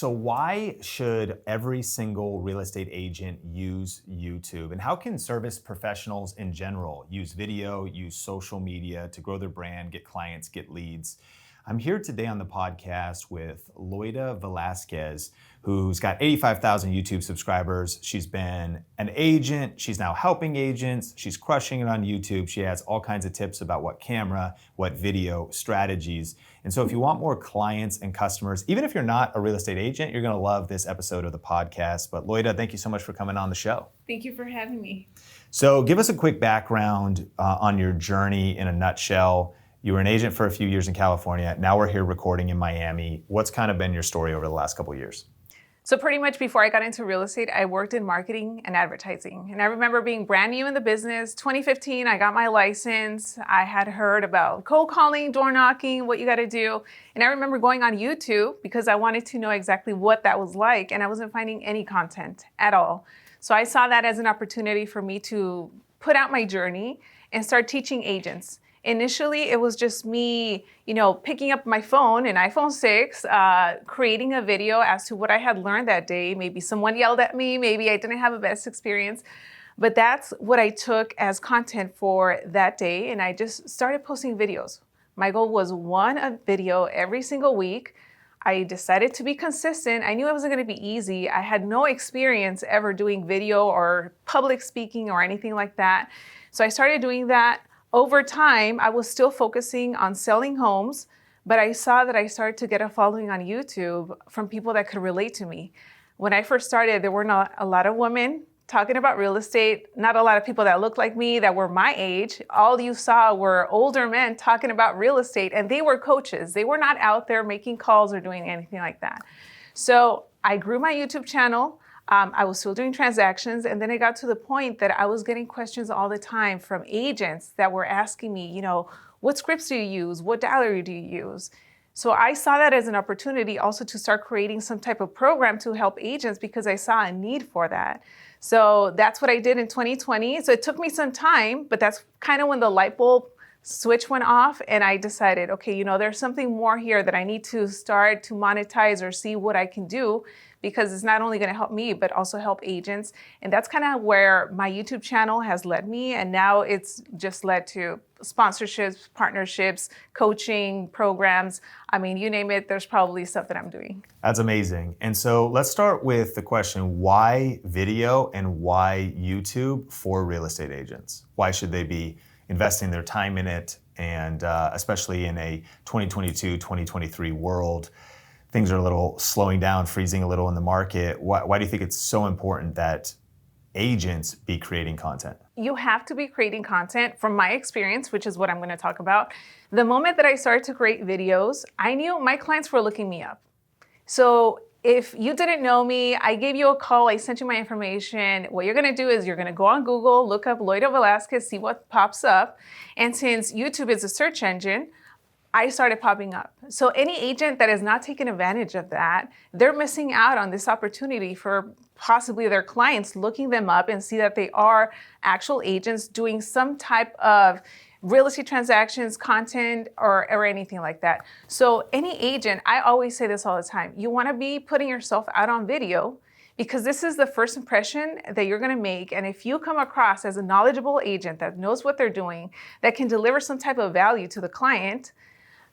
So why should every single real estate agent use YouTube? And how can service professionals in general use video, use social media to grow their brand, get clients, get leads? I'm here today on the podcast with Loida Velasquez, who's got 85,000 YouTube subscribers. She's been an agent. She's now helping agents. She's crushing it on YouTube. She has all kinds of tips about what camera, what video strategies. And so if you want more clients and customers, even if you're not a real estate agent, you're going to love this episode of the podcast. But Loida, thank you so much for coming on the show. Thank you for having me. So give us a quick background on your journey in a nutshell. You were an agent for a few years in California. Now we're here recording in Miami. What's kind of been your story over the last couple of years? So pretty much before I got into real estate, I worked in marketing and advertising. And I remember being brand new in the business. 2015, I got my license. I had heard about cold calling, door knocking, what you got to do. And I remember going on YouTube because I wanted to know exactly what that was like. And I wasn't finding any content at all. So I saw that as an opportunity for me to put out my journey and start teaching agents. Initially, it was just me, picking up my phone, an iPhone 6, creating a video as to what I had learned that day. Maybe someone yelled at me, maybe I didn't have a best experience, but that's what I took as content for that day. And I just started posting videos. My goal was a video every single week. I decided to be consistent. I knew it wasn't going to be easy. I had no experience ever doing video or public speaking or anything like that. So I started doing that. Over time, I was still focusing on selling homes, but I saw that I started to get a following on YouTube from people that could relate to me. When I first started, there were not a lot of women talking about real estate, not a lot of people that looked like me that were my age. All you saw were older men talking about real estate, and they were coaches. They were not out there making calls or doing anything like that. So I grew my YouTube channel. I was still doing transactions, and then it got to the point that I was getting questions all the time from agents that were asking me, what scripts do you use? What diary do you use? So I saw that as an opportunity also to start creating some type of program to help agents because I saw a need for that. So that's what I did in 2020. So it took me some time, but that's kind of when the light bulb switch went off and I decided, okay, there's something more here that I need to start to monetize or see what I can do, because it's not only going to help me, but also help agents. And that's kind of where my YouTube channel has led me. And now it's just led to sponsorships, partnerships, coaching, programs. I mean, you name it, there's probably stuff that I'm doing. That's amazing. And so let's start with the question, why video and why YouTube for real estate agents? Why should they be investing their time in it? And especially in a 2022, 2023 world, things are a little slowing down, freezing a little in the market. Why do you think it's so important that agents be creating content? You have to be creating content. From my experience, which is what I'm going to talk about, the moment that I started to create videos, I knew my clients were looking me up. So if you didn't know me, I gave you a call, I sent you my information. What you're going to do is you're going to go on Google, look up Loida Velasquez, see what pops up. And since YouTube is a search engine, I started popping up. So any agent that is not taking advantage of that, they're missing out on this opportunity for possibly their clients looking them up and see that they are actual agents doing some type of real estate transactions, content, or anything like that. So any agent, I always say this all the time, you want to be putting yourself out on video because this is the first impression that you're going to make. And if you come across as a knowledgeable agent that knows what they're doing, that can deliver some type of value to the client,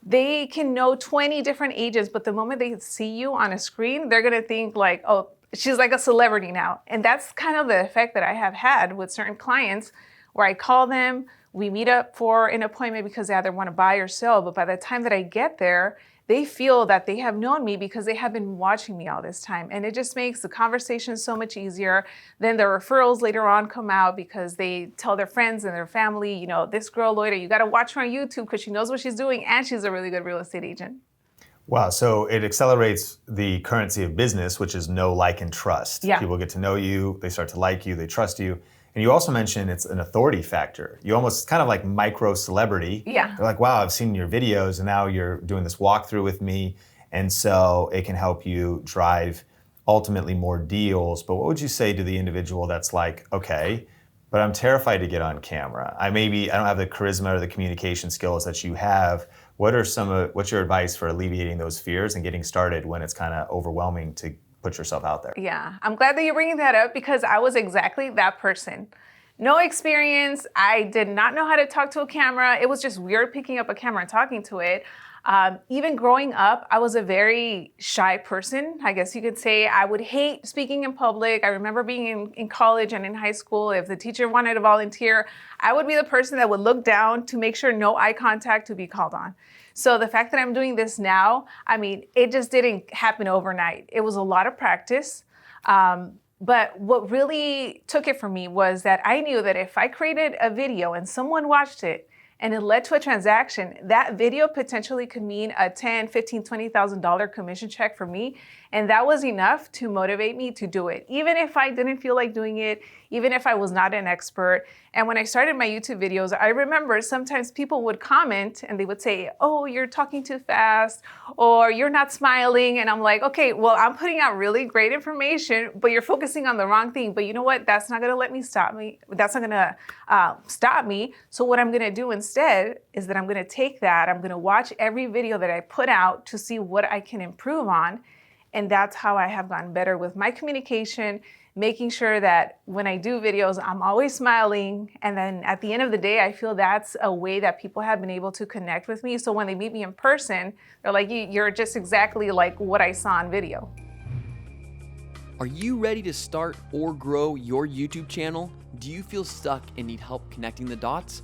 they can know 20 different agents, but the moment they see you on a screen, they're going to think like, oh, she's like a celebrity now. And that's kind of the effect that I have had with certain clients where I call them, we meet up for an appointment because they either want to buy or sell. But by the time that I get there, they feel that they have known me because they have been watching me all this time. And it just makes the conversation so much easier. Then the referrals later on come out because they tell their friends and their family, this girl, Loida, you got to watch her on YouTube because she knows what she's doing and she's a really good real estate agent. Wow, so it accelerates the currency of business, which is know, like, and trust. Yeah. People get to know you, they start to like you, they trust you. And you also mentioned it's an authority factor. You almost kind of like micro celebrity. Yeah. They're like, wow, I've seen your videos and now you're doing this walkthrough with me. And so it can help you drive ultimately more deals. But what would you say to the individual that's like, okay, but I'm terrified to get on camera. I don't have the charisma or the communication skills that you have, what's your advice for alleviating those fears and getting started when it's kind of overwhelming to put yourself out there? Yeah, I'm glad that you're bringing that up because I was exactly that person. No experience. I did not know how to talk to a camera. It was just weird picking up a camera and talking to it. Even growing up, I was a very shy person. I guess you could say I would hate speaking in public. I remember being in college and in high school, if the teacher wanted to volunteer, I would be the person that would look down to make sure no eye contact to be called on. So the fact that I'm doing this now, I mean, it just didn't happen overnight. It was a lot of practice. But what really took it for me was that I knew that if I created a video and someone watched it and it led to a transaction, that video potentially could mean a $10,000, $15,000, $20,000 commission check for me. And that was enough to motivate me to do it, even if I didn't feel like doing it, even if I was not an expert. And when I started my YouTube videos, I remember sometimes people would comment and they would say, oh, you're talking too fast, or you're not smiling. And I'm like, okay, well, I'm putting out really great information, but you're focusing on the wrong thing. But you know what? That's not going to stop me. That's not going to stop me. So what I'm going to do instead is that I'm going to take that. I'm going to watch every video that I put out to see what I can improve on. And that's how I have gotten better with my communication, making sure that when I do videos, I'm always smiling. And then at the end of the day, I feel that's a way that people have been able to connect with me. So when they meet me in person, they're like, you're just exactly like what I saw on video. Are you ready to start or grow your YouTube channel? Do you feel stuck and need help connecting the dots?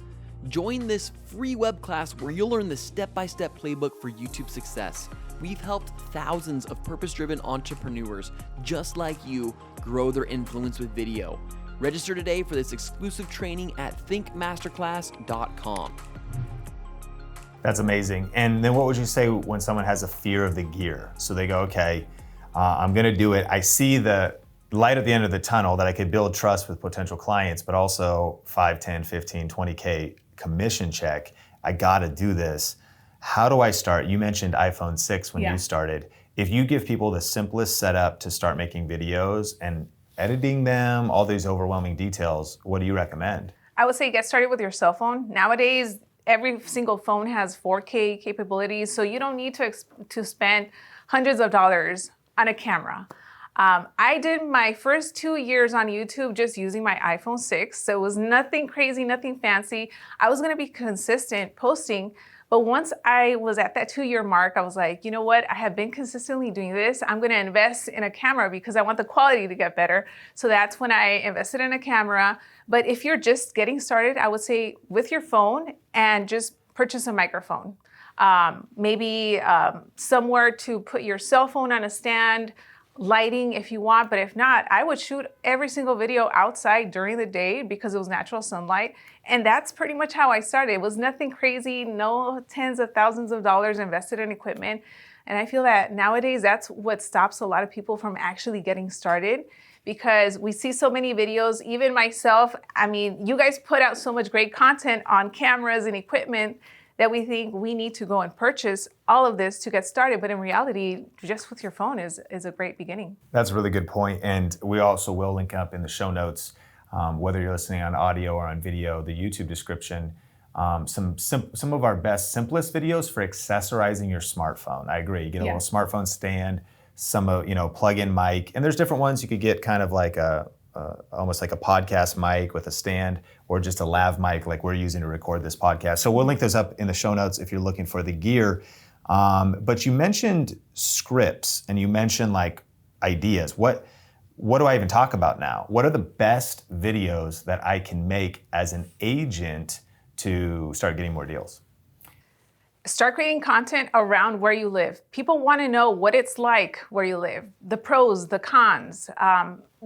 Join this free web class where you'll learn the step-by-step playbook for YouTube success. We've helped thousands of purpose-driven entrepreneurs just like you grow their influence with video. Register today for this exclusive training at thinkmasterclass.com. That's amazing. And then what would you say when someone has a fear of the gear? So they go, okay, I'm gonna do it. I see the light at the end of the tunnel that I could build trust with potential clients, but also 5, 10, 15, 20K commission check. I gotta do this. How do I start? You mentioned iPhone 6 when you started. If you give people the simplest setup to start making videos and editing them, all these overwhelming details, what do you recommend? I would say get started with your cell phone. Nowadays, every single phone has 4K capabilities, so you don't need to spend hundreds of dollars on a camera. I did my first 2 years on YouTube just using my iPhone 6, so it was nothing crazy, nothing fancy. I was gonna be consistent posting, but once I was at that 2-year mark, I was like, you know what? I have been consistently doing this. I'm gonna invest in a camera because I want the quality to get better. So that's when I invested in a camera. But if you're just getting started, I would say with your phone and just purchase a microphone. Maybe somewhere to put your cell phone on a stand, lighting if you want, but if not, I would shoot every single video outside during the day because it was natural sunlight. And that's pretty much how I started. It was nothing crazy, no tens of thousands of dollars invested in equipment. And I feel that nowadays that's what stops a lot of people from actually getting started, because we see so many videos, even myself. I mean, you guys put out so much great content on cameras and equipment that we think we need to go and purchase all of this to get started. But in reality, just with your phone is a great beginning. That's a really good point. And we also will link up in the show notes, whether you're listening on audio or on video, the YouTube description, some of our best, simplest videos for accessorizing your smartphone. I agree. You get a little smartphone stand, plug-in mic, and there's different ones. You could get kind of like almost like a podcast mic with a stand, or just a lav mic like we're using to record this podcast. So we'll link those up in the show notes if you're looking for the gear. But you mentioned scripts and you mentioned like ideas. What do I even talk about now? What are the best videos that I can make as an agent to start getting more deals? Start creating content around where you live. People want to know what it's like where you live, the pros, the cons,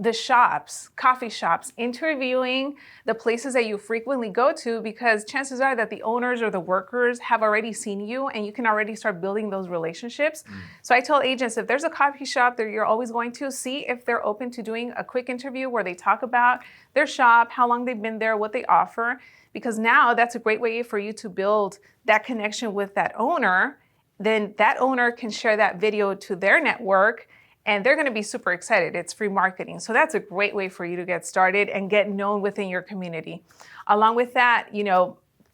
the shops, coffee shops, interviewing the places that you frequently go to, because chances are that the owners or the workers have already seen you and you can already start building those relationships. So I tell agents, if there's a coffee shop that you're always going to, see if they're open to doing a quick interview where they talk about their shop, how long they've been there, what they offer. Because now that's a great way for you to build that connection with that owner. Then that owner can share that video to their network and they're gonna be super excited. It's free marketing. So that's a great way for you to get started and get known within your community. Along with that,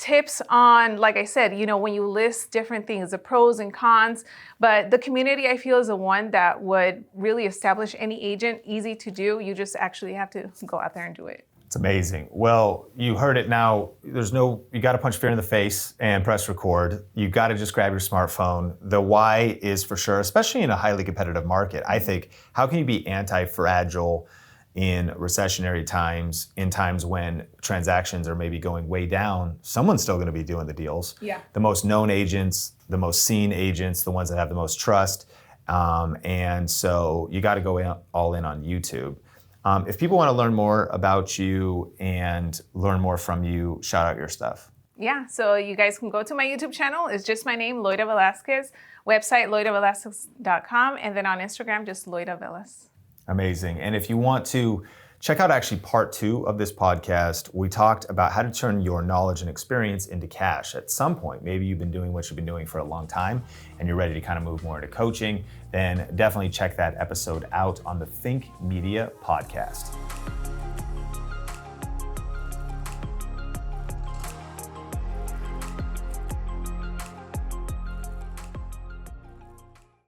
tips on, like I said, when you list different things, the pros and cons. But the community, I feel, is the one that would really establish any agent, easy to do. You just actually have to go out there and do it. It's amazing. Well, you heard it now. You got to punch fear in the face and press record. You got to just grab your smartphone. The why is for sure, especially in a highly competitive market. I think, how can you be anti-fragile in recessionary times, in times when transactions are maybe going way down? Someone's still going to be doing the deals. Yeah. The most known agents, the most seen agents, the ones that have the most trust. And so you got to go all in on YouTube. If people want to learn more about you and learn more from you, shout out your stuff. Yeah, so you guys can go to my YouTube channel. It's just my name, Loida Velasquez. Website, loidavelasquez.com. And then on Instagram, just Loida Velas. Amazing. And if you want to check out actually part 2 of this podcast, we talked about how to turn your knowledge and experience into cash. At some point, maybe you've been doing what you've been doing for a long time and you're ready to kind of move more into coaching, then definitely check that episode out on the Think Media podcast.